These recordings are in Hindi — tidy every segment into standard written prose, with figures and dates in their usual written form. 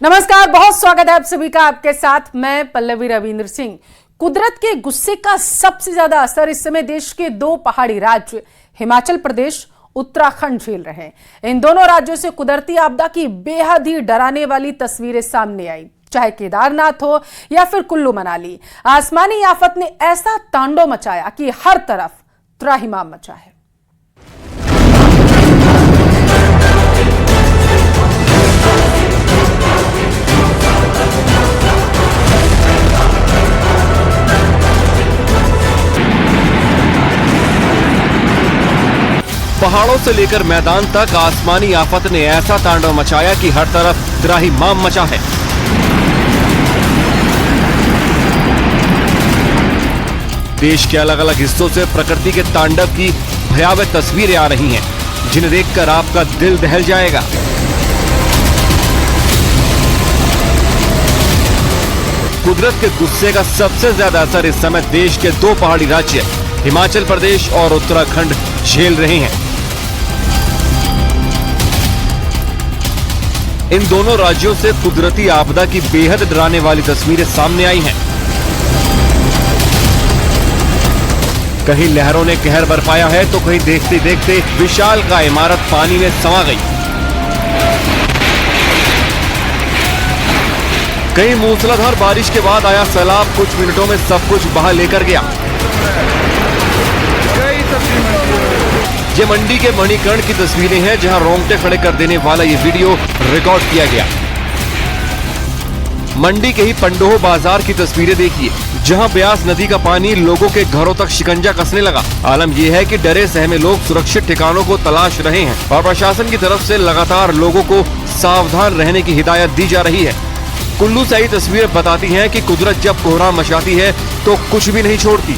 नमस्कार, बहुत स्वागत है आप सभी का। आपके साथ मैं पल्लवी रविंद्र सिंह। कुदरत के गुस्से का सबसे ज्यादा असर इस समय देश के दो पहाड़ी राज्य हिमाचल प्रदेश उत्तराखंड झेल रहे हैं। इन दोनों राज्यों से कुदरती आपदा की बेहद ही डराने वाली तस्वीरें सामने आई, चाहे केदारनाथ हो या फिर कुल्लू मनाली। आसमानी आफत ने ऐसा तांडव मचाया कि हर तरफ त्राहिमाम मचा है। पहाड़ों से लेकर मैदान तक आसमानी आफत ने ऐसा तांडव मचाया कि हर तरफ त्राहिमाम मचा है। देश के अलग अलग हिस्सों से प्रकृति के तांडव की भयावह तस्वीरें आ रही हैं, जिन्हें देखकर आपका दिल दहल जाएगा। कुदरत के गुस्से का सबसे ज्यादा असर इस समय देश के दो पहाड़ी राज्य हिमाचल प्रदेश और उत्तराखंड झेल रहे हैं। इन दोनों राज्यों से कुदरती आपदा की बेहद डराने वाली तस्वीरें सामने आई हैं। कहीं लहरों ने कहर बरपाया है तो कहीं देखते देखते विशालकाय इमारत पानी में समा गई। कहीं मूसलाधार बारिश के बाद आया सैलाब कुछ मिनटों में सब कुछ बहा लेकर गया। ये मंडी के मणिकर्ण की तस्वीरें हैं, जहां रोंगटे खड़े कर देने वाला ये वीडियो रिकॉर्ड किया गया। मंडी के ही पंडोह बाजार की तस्वीरें देखिए, जहां ब्यास नदी का पानी लोगों के घरों तक शिकंजा कसने लगा। आलम यह है कि डरे सहमे लोग सुरक्षित ठिकानों को तलाश रहे हैं और प्रशासन की तरफ से लगातार लोगों को सावधान रहने की हिदायत दी जा रही है। कुल्लू से आई तस्वीरें बताती हैं कि कुदरत जब कोहराम मचाती है तो कुछ भी नहीं छोड़ती।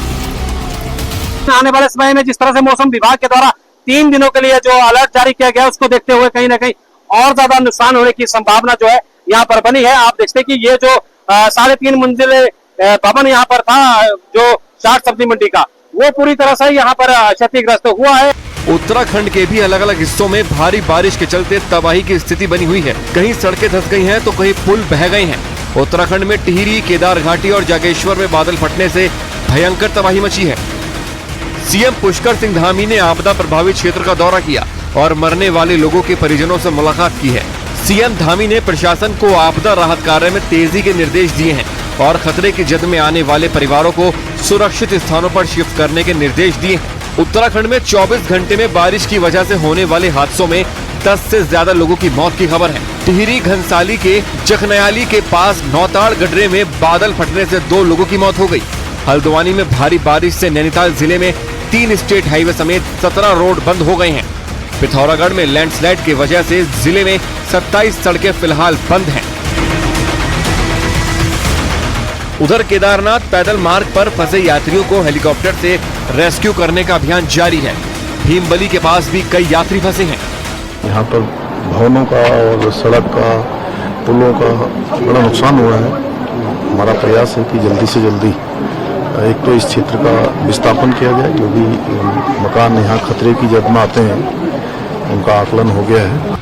आने वाले समय में जिस तरह से मौसम विभाग के द्वारा 3 दिनों के लिए जो अलर्ट जारी किया गया, उसको देखते हुए कहीं ना कहीं और ज्यादा नुकसान होने की संभावना जो है यहाँ पर बनी है। आप देखते हैं कि ये जो 3.5 मंजिले भवन यहाँ पर था, जो चाट सब्जी मंडी का, वो पूरी तरह से यहाँ पर क्षतिग्रस्त हुआ है। उत्तराखंड के भी अलग अलग हिस्सों में भारी बारिश के चलते तबाही की स्थिति बनी हुई है। कहीं सड़कें धंस गई हैं तो कहीं पुल बह गए हैं। उत्तराखंड में टिहरी, केदार घाटी और जागेश्वर में बादल फटने से भयंकर तबाही मची है। सीएम पुष्कर सिंह धामी ने आपदा प्रभावित क्षेत्र का दौरा किया और मरने वाले लोगों के परिजनों से मुलाकात की है। सीएम धामी ने प्रशासन को आपदा राहत कार्य में तेजी के निर्देश दिए हैं और खतरे की जद में आने वाले परिवारों को सुरक्षित स्थानों पर शिफ्ट करने के निर्देश दिए हैं। उत्तराखंड में 24 घंटे में बारिश की वजह से होने वाले हादसों में 10 से ज्यादा लोगों की मौत की खबर है। टिहरी घनसाली के जखनयाली के पास नौताड़ गडरे में बादल फटने से 2 लोगों की मौत हो गई। हल्द्वानी में भारी बारिश से नैनीताल जिले में 3 स्टेट हाईवे समेत 17 रोड बंद हो गए हैं। पिथौरागढ़ में लैंडस्लाइड की वजह से जिले में 27 सड़कें फिलहाल बंद हैं। उधर केदारनाथ पैदल मार्ग पर फंसे यात्रियों को हेलीकॉप्टर से रेस्क्यू करने का अभियान जारी है। भीमबली के पास भी कई यात्री फंसे हैं। यहाँ पर भवनों का और सड़क का, पुलों का बड़ा नुकसान हुआ है। हमारा प्रयास है कि जल्दी से जल्दी एक तो इस क्षेत्र का विस्थापन किया जाए, जो भी मकान यहाँ खतरे की जद में आते हैं उनका आकलन हो गया है।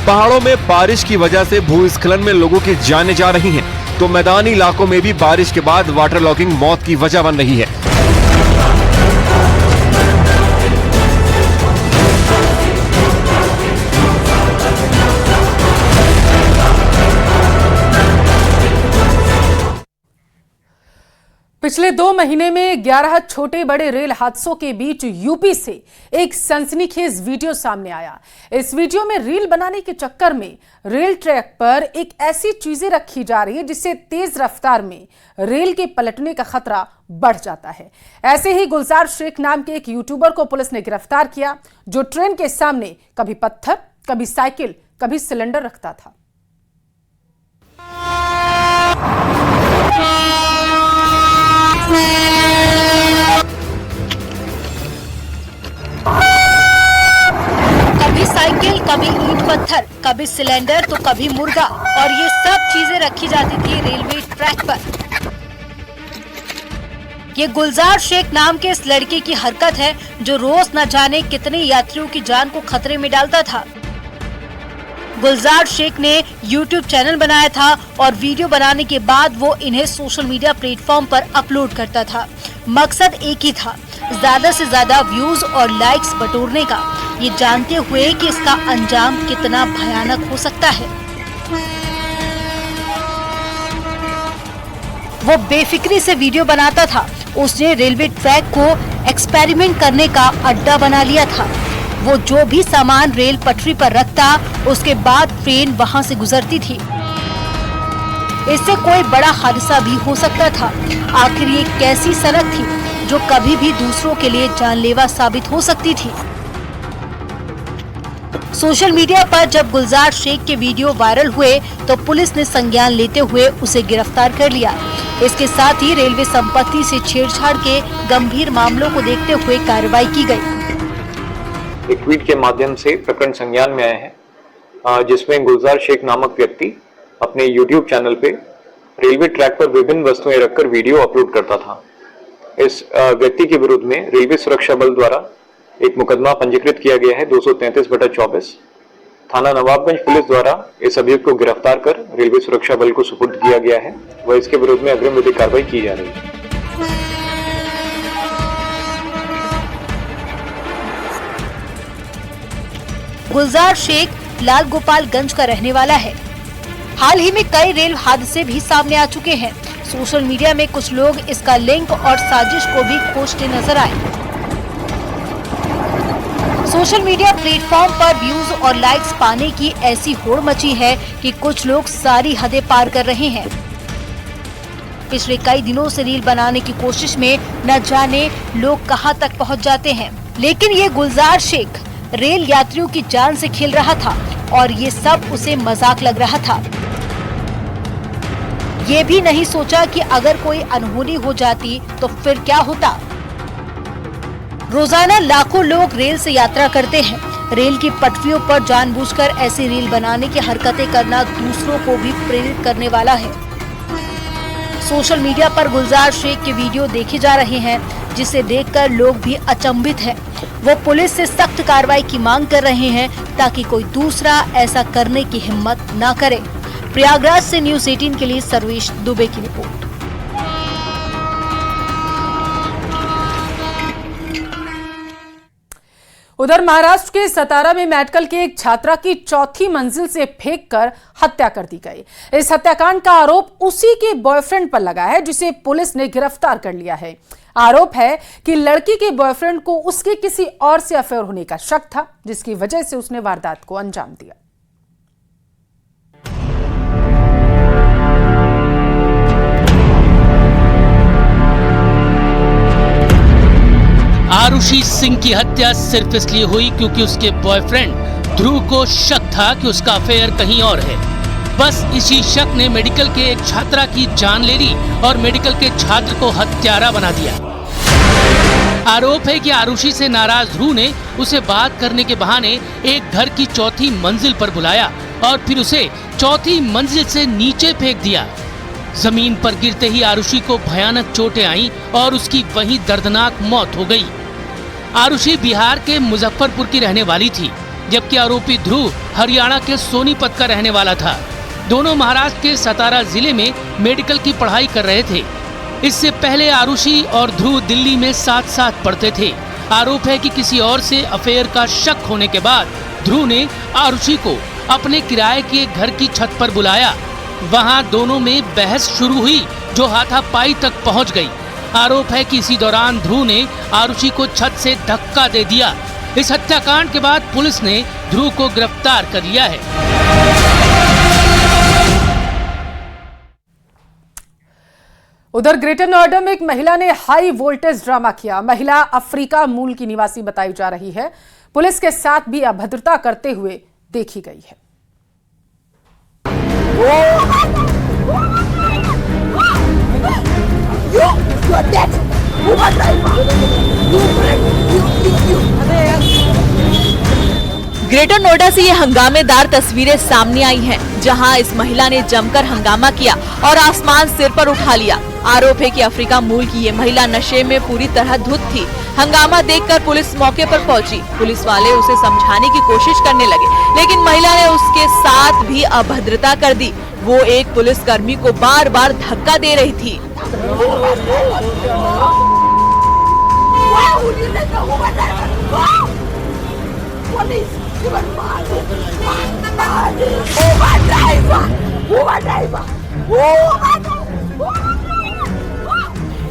पहाड़ों में बारिश की वजह से भूस्खलन में लोगों की जानें जा रही हैं, तो मैदानी इलाकों में भी बारिश के बाद वाटर लॉगिंग मौत की वजह बन रही है। पिछले 2 महीने में 11 छोटे बड़े रेल हादसों के बीच यूपी से एक सनसनीखेज वीडियो सामने आया। इस वीडियो में रील बनाने के चक्कर में रेल ट्रैक पर एक ऐसी चीजें रखी जा रही है जिससे तेज रफ्तार में रेल के पलटने का खतरा बढ़ जाता है। ऐसे ही गुलजार शेख नाम के एक यूट्यूबर को पुलिस ने गिरफ्तार किया, जो ट्रेन के सामने कभी पत्थर, कभी साइकिल, कभी सिलेंडर रखता था। कभी साइकिल, कभी ईंट पत्थर, कभी सिलेंडर तो कभी मुर्गा, और ये सब चीजें रखी जाती थी रेलवे ट्रैक पर। ये गुलजार शेख नाम के इस लड़के की हरकत है, जो रोज न जाने कितने यात्रियों की जान को खतरे में डालता था। गुलजार शेख ने YouTube चैनल बनाया था और वीडियो बनाने के बाद वो इन्हें सोशल मीडिया प्लेटफॉर्म पर अपलोड करता था। मकसद एक ही था, ज्यादा से ज्यादा व्यूज और लाइक्स बटोरने का, ये जानते हुए कि इसका अंजाम कितना भयानक हो सकता है। वो बेफिक्री से वीडियो बनाता था। उसने रेलवे ट्रैक को एक्सपेरिमेंट करने का अड्डा बना लिया था। वो जो भी सामान रेल पटरी पर रखता, उसके बाद ट्रेन वहां से गुजरती थी। इससे कोई बड़ा हादसा भी हो सकता था। आखिर ये कैसी सड़क थी जो कभी भी दूसरों के लिए जानलेवा साबित हो सकती थी। सोशल मीडिया पर जब गुलजार शेख के वीडियो वायरल हुए तो पुलिस ने संज्ञान लेते हुए उसे गिरफ्तार कर लिया। इसके साथ ही रेलवे संपत्ति से छेड़छाड़ के गंभीर मामलों को देखते हुए कार्रवाई की गई। एक ट्वीट के माध्यम से प्रकरण संज्ञान में आए हैं, जिसमें गुलजार शेख नामक व्यक्ति अपने YouTube चैनल पे रेलवे ट्रैक पर विभिन्न वस्तुएं रखकर वीडियो अपलोड करता था। इस व्यक्ति के विरुद्ध में रेलवे सुरक्षा बल द्वारा एक मुकदमा पंजीकृत किया गया है 233/24। थाना नवाबगंज पुलिस द्वारा इस अभियुक्त को गिरफ्तार कर रेलवे सुरक्षा बल को सुपुर्द किया गया है व इसके विरुद्ध में अग्रिम विधिक कार्रवाई की जा रही है। गुलजार शेख लाल गोपालगंज का रहने वाला है। हाल ही में कई रेल हादसे भी सामने आ चुके हैं। सोशल मीडिया में कुछ लोग इसका लिंक और साजिश को भी खोजते नजर आए। सोशल मीडिया प्लेटफॉर्म पर व्यूज और लाइक्स पाने की ऐसी होड़ मची है कि कुछ लोग सारी हदें पार कर रहे हैं। पिछले कई दिनों से रील बनाने की कोशिश में न जाने लोग कहां तक पहुंच जाते हैं, लेकिन ये गुलजार शेख रेल यात्रियों की जान से खेल रहा था और ये सब उसे मजाक लग रहा था। ये भी नहीं सोचा कि अगर कोई अनहोनी हो जाती तो फिर क्या होता। रोजाना लाखों लोग रेल से यात्रा करते हैं। रेल की पटरियों पर जानबूझकर ऐसी रील बनाने की हरकतें करना दूसरों को भी प्रेरित करने वाला है। सोशल मीडिया पर गुलजार शेख के वीडियो देखे जा रहे हैं, जिसे देखकर लोग भी अचंभित हैं। वो पुलिस से सख्त कार्रवाई की मांग कर रहे हैं ताकि कोई दूसरा ऐसा करने की हिम्मत न करे। प्रयागराज से न्यूज़ 18 के लिए सर्वेश दुबे की रिपोर्ट। उधर महाराष्ट्र के सतारा में मेडिकल के एक छात्रा की चौथी मंजिल से फेंककर हत्या कर दी गई। इस हत्याकांड का आरोप उसी के बॉयफ्रेंड पर लगा है, जिसे पुलिस ने गिरफ्तार कर लिया है। आरोप है कि लड़की के बॉयफ्रेंड को उसके किसी और से अफेयर होने का शक था, जिसकी वजह से उसने वारदात को अंजाम दिया। आरुषि सिंह की हत्या सिर्फ इसलिए हुई क्योंकि उसके बॉयफ्रेंड ध्रुव को शक था कि उसका अफेयर कहीं और है। बस इसी शक ने मेडिकल के एक छात्रा की जान ले ली और मेडिकल के छात्र को हत्यारा बना दिया। आरोप है कि आरुषि से नाराज ध्रुव ने उसे बात करने के बहाने एक घर की चौथी मंजिल पर बुलाया और फिर उसे चौथी मंजिल से नीचे फेंक दिया। जमीन पर गिरते ही आरुषि को भयानक चोटें आईं और उसकी वहीं दर्दनाक मौत हो गई। आरुषि बिहार के मुजफ्फरपुर की रहने वाली थी, जबकि आरोपी ध्रुव हरियाणा के सोनीपत का रहने वाला था। दोनों महाराष्ट्र के सतारा जिले में मेडिकल की पढ़ाई कर रहे थे। इससे पहले आरुषि और ध्रुव दिल्ली में साथ साथ पढ़ते थे। आरोप है कि किसी और से अफेयर का शक होने के बाद ध्रुव ने आरुषि को अपने किराए के घर की छत पर बुलाया। वहां दोनों में बहस शुरू हुई जो हाथापाई तक पहुंच गई। आरोप है कि इसी दौरान ध्रुव ने आरुषि को छत से धक्का दे दिया। इस हत्याकांड के बाद पुलिस ने ध्रुव को गिरफ्तार कर लिया है। उधर ग्रेटर नोएडा में एक महिला ने हाई वोल्टेज ड्रामा किया। महिला अफ्रीका मूल की निवासी बताई जा रही है। पुलिस के साथ भी अभद्रता करते हुए देखी गई है। ग्रेटर नोएडा से ये हंगामेदार तस्वीरें सामने आई हैं, जहां इस महिला ने जमकर हंगामा किया और आसमान सिर पर उठा लिया। आरोप है कि अफ्रीका मूल की ये महिला नशे में पूरी तरह धुत थी। हंगामा देखकर पुलिस मौके पर पहुंची। पुलिस वाले उसे समझाने की कोशिश करने लगे, लेकिन महिला ने उसके साथ भी अभद्रता कर दी। वो एक पुलिसकर्मी को बार बार धक्का दे रही थी।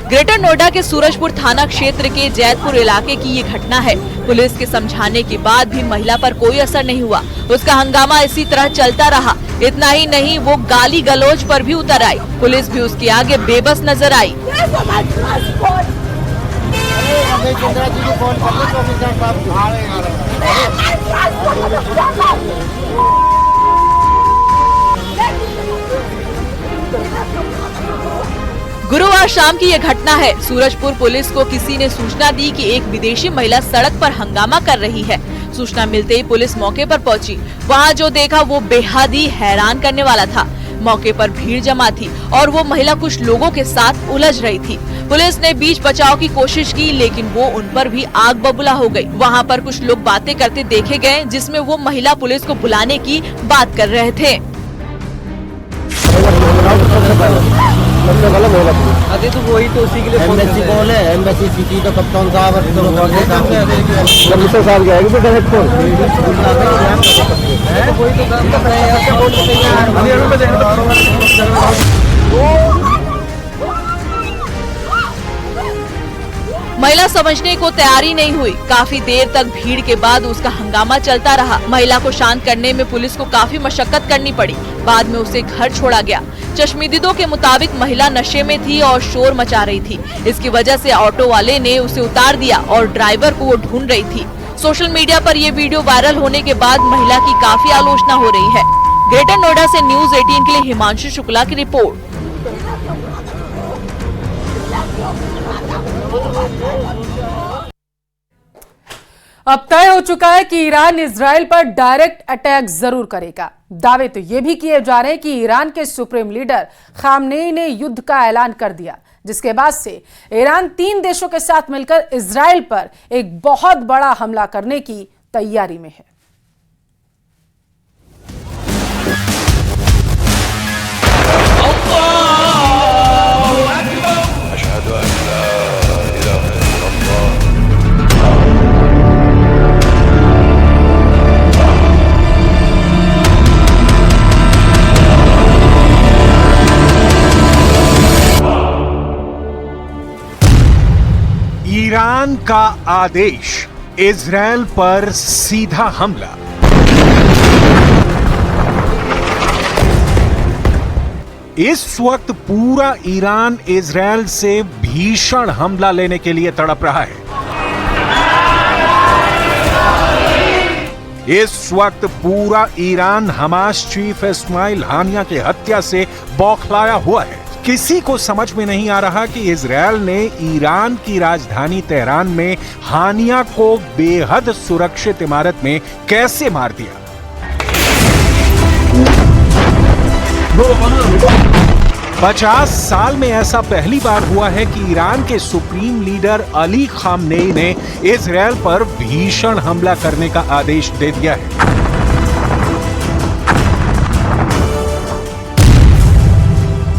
ग्रेटर नोएडा के सूरजपुर थाना क्षेत्र के जैतपुर इलाके की ये घटना है। पुलिस के समझाने के बाद भी महिला पर कोई असर नहीं हुआ। उसका हंगामा इसी तरह चलता रहा। इतना ही नहीं, वो गाली गलौज पर भी उतर आई। पुलिस भी उसके आगे बेबस नजर आई। गुरुवार शाम की ये घटना है। सूरजपुर पुलिस को किसी ने सूचना दी कि एक विदेशी महिला सड़क पर हंगामा कर रही है। सूचना मिलते ही पुलिस मौके पर पहुंची। वहां जो देखा वो बेहद ही हैरान करने वाला था। मौके पर भीड़ जमा थी और वो महिला कुछ लोगों के साथ उलझ रही थी। पुलिस ने बीच बचाव की कोशिश की, लेकिन वो उन पर भी आग बबूला हो गई। वहाँ पर कुछ लोग बातें करते देखे गए, जिसमें वो महिला पुलिस को बुलाने की बात कर रहे थे। अरे तो वही तो उसी के लिए एम्बेसी कॉल है, एम्बेसी सिटी का कप्तान साहब साहब गया कि डायरेक्ट कॉल वही तो काम कर रहे हैं। ऐसे बोल महिला समझने को तैयारी नहीं हुई। काफी देर तक भीड़ के बाद उसका हंगामा चलता रहा। महिला को शांत करने में पुलिस को काफी मशक्कत करनी पड़ी। बाद में उसे घर छोड़ा गया। चश्मदीदों के मुताबिक महिला नशे में थी और शोर मचा रही थी। इसकी वजह से ऑटो वाले ने उसे उतार दिया और ड्राइवर को वो ढूंढ रही थी। सोशल मीडिया पर ये वीडियो वायरल होने के बाद महिला की काफी आलोचना हो रही है। ग्रेटर नोएडा से न्यूज 18 के लिए हिमांशु शुक्ला की रिपोर्ट। अब तय हो चुका है कि ईरान इजराइल पर डायरेक्ट अटैक जरूर करेगा। दावे तो ये भी किए जा रहे हैं कि ईरान के सुप्रीम लीडर खामनेई ने युद्ध का ऐलान कर दिया, जिसके बाद से ईरान 3 देशों के साथ मिलकर इजराइल पर एक बहुत बड़ा हमला करने की तैयारी में है। ईरान का आदेश, इजरायल पर सीधा हमला। इस वक्त पूरा ईरान इजरायल से भीषण हमला लेने के लिए तड़प रहा है। इस वक्त पूरा ईरान हमास चीफ इस्माइल हानिया की हत्या से बौखलाया हुआ है। किसी को समझ में नहीं आ रहा कि इजरायल ने ईरान की राजधानी तेहरान में हानिया को बेहद सुरक्षित इमारत में कैसे मार दिया। 50 साल में ऐसा पहली बार हुआ है कि ईरान के सुप्रीम लीडर अली खामनेई ने इजरायल पर भीषण हमला करने का आदेश दे दिया है।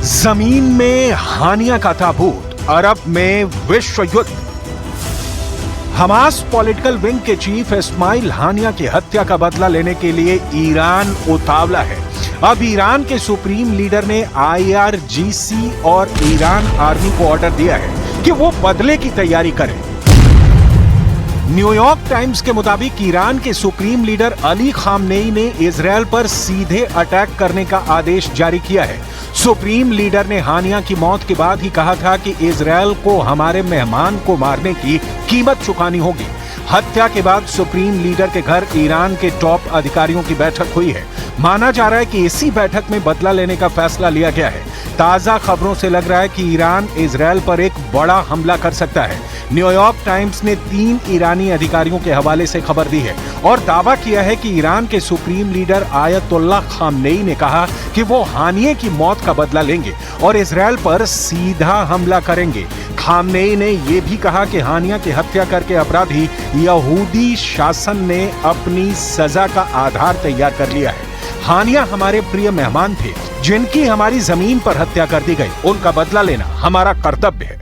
जमीन में हानिया का ताबूत, अरब में विश्व युद्ध। हमास पॉलिटिकल विंग के चीफ इस्माइल हानिया की हत्या का बदला लेने के लिए ईरान उतावला है। अब ईरान के सुप्रीम लीडर ने IRGC और ईरान आर्मी को ऑर्डर दिया है कि वो बदले की तैयारी करें। न्यूयॉर्क टाइम्स के मुताबिक ईरान के सुप्रीम लीडर अली खामनेई ने इजरायल पर सीधे अटैक करने का आदेश जारी किया है। सुप्रीम लीडर ने हानिया की मौत के बाद ही कहा था कि इजरायल को हमारे मेहमान को मारने की कीमत चुकानी होगी। हत्या के बाद सुप्रीम लीडर के घर ईरान के टॉप अधिकारियों की बैठक हुई है। माना जा रहा है कि इसी बैठक में बदला लेने का फैसला लिया गया है। ताजा खबरों से लग रहा है कि ईरान इजरायल पर एक बड़ा हमला कर सकता है। न्यूयॉर्क टाइम्स ने 3 ईरानी अधिकारियों के हवाले से खबर दी है और दावा किया है कि ईरान के सुप्रीम लीडर आयतुल्लाह खामनेई ने कहा कि वो हानिये की मौत का बदला लेंगे और इजरायल पर सीधा हमला करेंगे। खामनेई ने यह भी कहा कि हानिया की हत्या करके अपराधी यहूदी शासन ने अपनी सजा का आधार तैयार कर लिया है। हानिया हमारे प्रिय मेहमान थे जिनकी हमारी जमीन पर हत्या कर दी गई, उनका बदला लेना हमारा कर्तव्य है।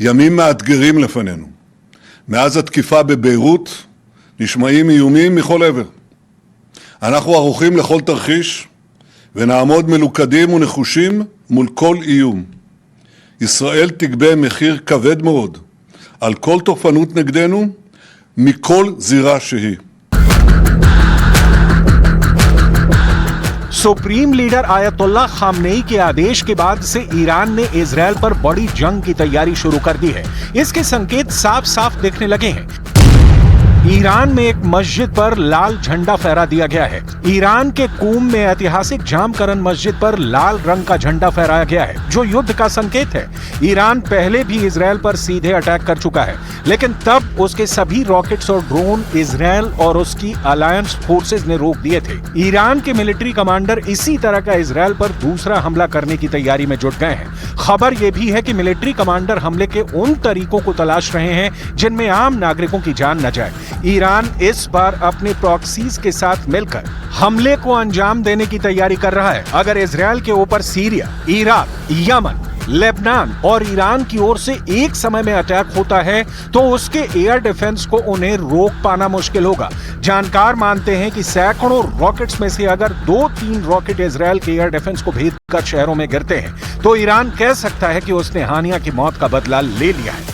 ימים מאתגרים לפנינו. מאז התקיפה בביירות נשמעים איומים מכל עבר. אנחנו ערוכים לכל תרחיש ונעמוד מלוכדים ונחושים מול כל איום. ישראל תגבה מחיר כבד מאוד על כל תוקפנות נגדנו מכל זירה שהיא. सुप्रीम लीडर आयतुल्लाह खामनेई के आदेश के बाद से ईरान ने इजरायल पर बड़ी जंग की तैयारी शुरू कर दी है। इसके संकेत साफ साफ दिखने लगे हैं। ईरान में एक मस्जिद पर लाल झंडा फहरा दिया गया है। ईरान के कूम में ऐतिहासिक जामकरन मस्जिद पर लाल रंग का झंडा फहराया गया है, जो युद्ध का संकेत है। ईरान पहले भी इजरायल पर सीधे अटैक कर चुका है, लेकिन तब उसके सभी रॉकेट्स और ड्रोन इजरायल और उसकी अलायंस फोर्सेज ने रोक दिए थे। ईरान के मिलिट्री कमांडर इसी तरह का इजरायल पर दूसरा हमला करने की तैयारी में जुट गए हैं। खबर यह भी है कि मिलिट्री कमांडर हमले के उन तरीकों को तलाश रहे हैं जिनमें आम नागरिकों की जान न जाए। ईरान इस बार अपने प्रॉक्सीज के साथ मिलकर हमले को अंजाम देने की तैयारी कर रहा है। अगर इजरायल के ऊपर सीरिया, इराक, यमन, लेबनान और ईरान की ओर से एक समय में अटैक होता है तो उसके एयर डिफेंस को उन्हें रोक पाना मुश्किल होगा। जानकार मानते हैं कि सैकड़ों रॉकेट्स में से अगर 2-3 रॉकेट इजरायल के एयर डिफेंस को भेद कर शहरों में गिरते हैं तो ईरान कह सकता है कि उसने हानिया की मौत का बदला ले लिया है।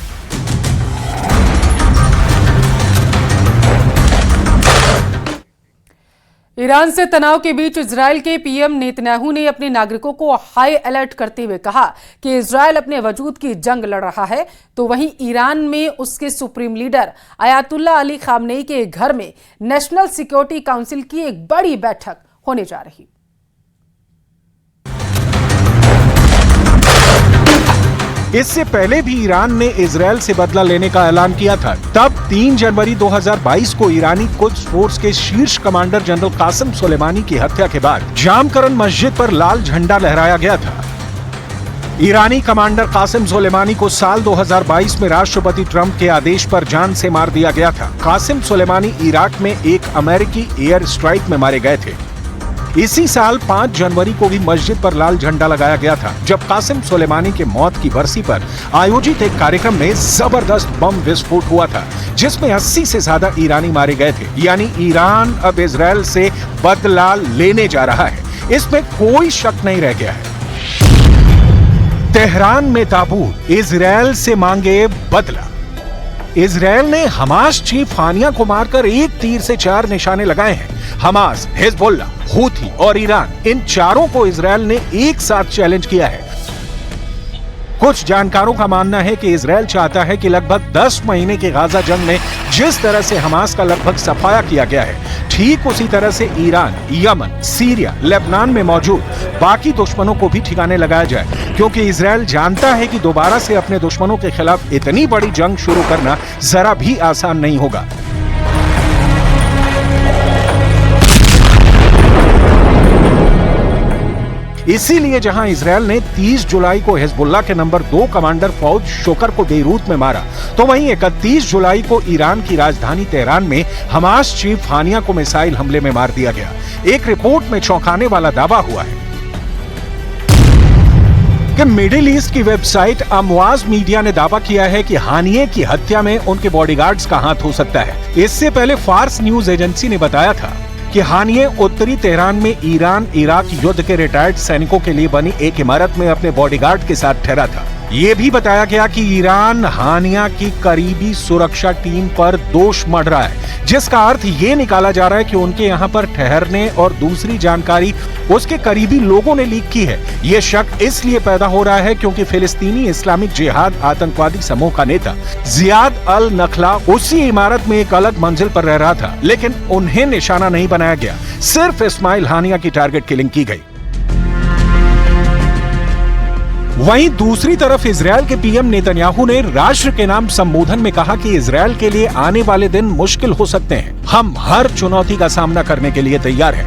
ईरान से तनाव के बीच इजरायल के पीएम नेतन्याहू ने अपने नागरिकों को हाई अलर्ट करते हुए कहा कि इजरायल अपने वजूद की जंग लड़ रहा है, तो वहीं ईरान में उसके supreme leader Ayatollah Ali Khamenei के घर में नेशनल सिक्योरिटी काउंसिल की एक बड़ी बैठक होने जा रही। इससे पहले भी ईरान ने इजरायल से बदला लेने का ऐलान किया था। तब 3 जनवरी 2022 को ईरानी कुद्स फोर्स के शीर्ष कमांडर जनरल कासिम सुलेमानी की हत्या के बाद जामकरन मस्जिद पर लाल झंडा लहराया गया था। ईरानी कमांडर कासिम सुलेमानी को साल 2022 में राष्ट्रपति ट्रंप के आदेश पर जान से मार दिया गया था। कासिम सुलेमानी इराक में एक अमेरिकी एयर स्ट्राइक में मारे गए थे। इसी साल 5 जनवरी को भी मस्जिद पर लाल झंडा लगाया गया था, जब कासिम सुलेमानी के मौत की बरसी पर आयोजित एक कार्यक्रम में जबरदस्त बम विस्फोट हुआ था, जिसमें 80 से ज्यादा ईरानी मारे गए थे। यानी ईरान अब इजरायल से बदला लेने जा रहा है, इसमें कोई शक नहीं रह गया है। तेहरान में ताबूत, इजरायल से मांगे बदला। इजरायल ने हमास चीफ हानिया को मारकर एक तीर से 4 निशाने लगाए हैं। हमास, हिजबुल्ला, हूथी और ईरान, इन चारों को इजरायल ने एक साथ चैलेंज किया है। कुछ जानकारों का मानना है कि इजरायल चाहता है कि लगभग 10 महीने की गाजा जंग में जिस तरह से हमास का लगभग सफाया किया गया है, ठीक उसी तरह से ईरान, यमन, सीरिया, लेबनान में मौजूद बाकी दुश्मनों को भी ठिकाने लगाया जाए, क्योंकि इजरायल जानता है कि दोबारा से अपने दुश्मनों के खिलाफ इतनी बड़ी जंग शुरू करना जरा भी आसान नहीं होगा। इसीलिए जहां इजरायल ने 30 जुलाई को हिजबुल्लाह के नंबर 2 कमांडर फौज शोकर को बेरूत में मारा, तो वहीं 31 जुलाई को ईरान की राजधानी तेहरान में हमास चीफ हानिया को मिसाइल हमले में मार दिया गया। एक रिपोर्ट में चौंकाने वाला दावा हुआ है कि मिडिल ईस्ट की वेबसाइट अमवाज मीडिया ने दावा किया है कि हानिये की हत्या में उनके बॉडीगार्ड्स का हाथ हो सकता है। इससे पहले फार्स न्यूज एजेंसी ने बताया था कि हानिये उत्तरी तेहरान में ईरान इराक युद्ध के रिटायर्ड सैनिकों के लिए बनी एक इमारत में अपने बॉडीगार्ड के साथ ठहरा था। ये भी बताया गया कि ईरान हानिया की करीबी सुरक्षा टीम पर दोष मढ़ रहा है, जिसका अर्थ ये निकाला जा रहा है कि उनके यहां पर ठहरने और दूसरी जानकारी उसके करीबी लोगों ने लीक की है। ये शक इसलिए पैदा हो रहा है क्योंकि फिलिस्तीनी इस्लामिक जिहाद आतंकवादी समूह का नेता जियाद अल नखला उसी इमारत में एक अलग मंजिल पर रह रहा था, लेकिन उन्हें निशाना नहीं बनाया गया, सिर्फ इस्माइल हानिया की टारगेट किलिंग की गई। वहीं दूसरी तरफ इजरायल के पीएम नेतन्याहू ने राष्ट्र के नाम संबोधन में कहा कि इजरायल के लिए आने वाले दिन मुश्किल हो सकते हैं, हम हर चुनौती का सामना करने के लिए तैयार हैं।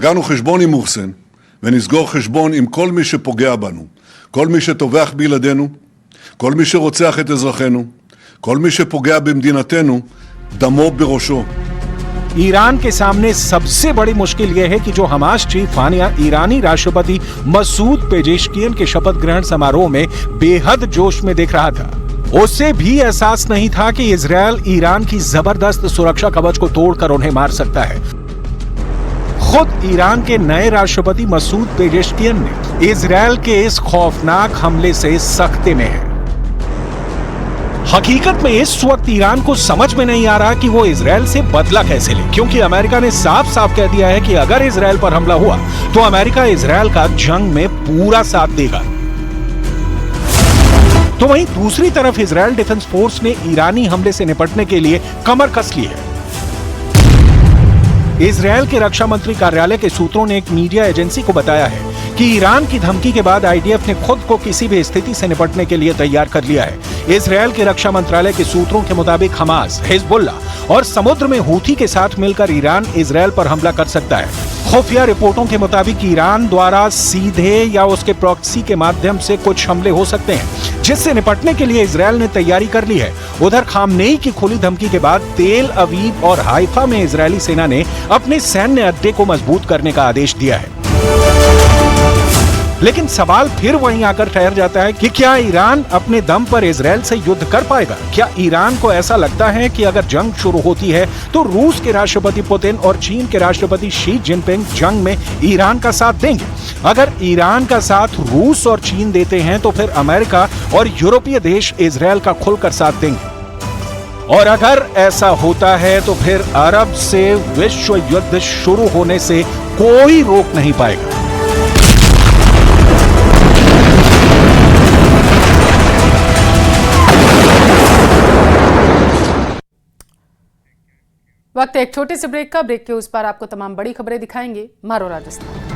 הגענו חשבון עם מוחסן ונסגור חשבון עם כל מי שפוגע בנו, כל מי שטובח בילדינו, כל מי שרוצח את אזרחינו, כל מי שפוגע במדינתנו, דמו בראשו. ईरान के सामने सबसे बड़ी मुश्किल यह है कि जो हमास चीफ हानिया ईरानी राष्ट्रपति मसूद पेजेशकियन के शपथ ग्रहण समारोह में बेहद जोश में दिख रहा था, उसे भी एहसास नहीं था कि इजरायल ईरान की जबरदस्त सुरक्षा कवच को तोड़कर उन्हें मार सकता है। खुद ईरान के नए राष्ट्रपति मसूद पेजेशकियन ने इजरायल के इस खौफनाक हमले से सख्ते में है। हकीकत में इस वक्त ईरान को समझ में नहीं आ रहा कि वो इजरायल से बदला कैसे ले, क्योंकि अमेरिका ने साफ साफ कह दिया है कि अगर इजरायल पर हमला हुआ तो अमेरिका इजरायल का जंग में पूरा साथ देगा। तो वहीं दूसरी तरफ इजरायल डिफेंस फोर्स ने ईरानी हमले से निपटने के लिए कमर कस ली है। इजरायल के रक्षा मंत्री कार्यालय के सूत्रों ने एक मीडिया एजेंसी को बताया है कि ईरान की धमकी के बाद आईडीएफ ने खुद को किसी भी स्थिति से निपटने के लिए तैयार कर लिया है। इजरायल के रक्षा मंत्रालय के सूत्रों के मुताबिक हमास, हिजबुल्ला और समुद्र में हूथी के साथ मिलकर ईरान इजरायल पर हमला कर सकता है। खुफिया रिपोर्टों के मुताबिक ईरान द्वारा सीधे या उसके प्रॉक्सी के माध्यम से कुछ हमले हो सकते हैं, जिससे निपटने के लिए इजरायल ने तैयारी कर ली है। उधर खामनेई की खुली धमकी के बाद तेल अवीव और हाइफा में इजरायली सेना ने अपने सैन्य अड्डे को मजबूत करने का आदेश दिया है। लेकिन सवाल फिर वहीं आकर ठहर जाता है कि क्या ईरान अपने दम पर इजरायल से युद्ध कर पाएगा? क्या ईरान को ऐसा लगता है कि अगर जंग शुरू होती है तो रूस के राष्ट्रपति पुतिन और चीन के राष्ट्रपति शी जिनपिंग जंग में ईरान का साथ देंगे? अगर ईरान का साथ रूस और चीन देते हैं तो फिर अमेरिका और यूरोपीय देश इजरायल का खुलकर साथ देंगे। और अगर ऐसा होता है तो फिर अरब से विश्व युद्ध शुरू होने से कोई रोक नहीं पाएगा। वक्त एक छोटे से ब्रेक का। ब्रेक के उस पर आपको तमाम बड़ी खबरें दिखाएंगे मारो राजस्थान।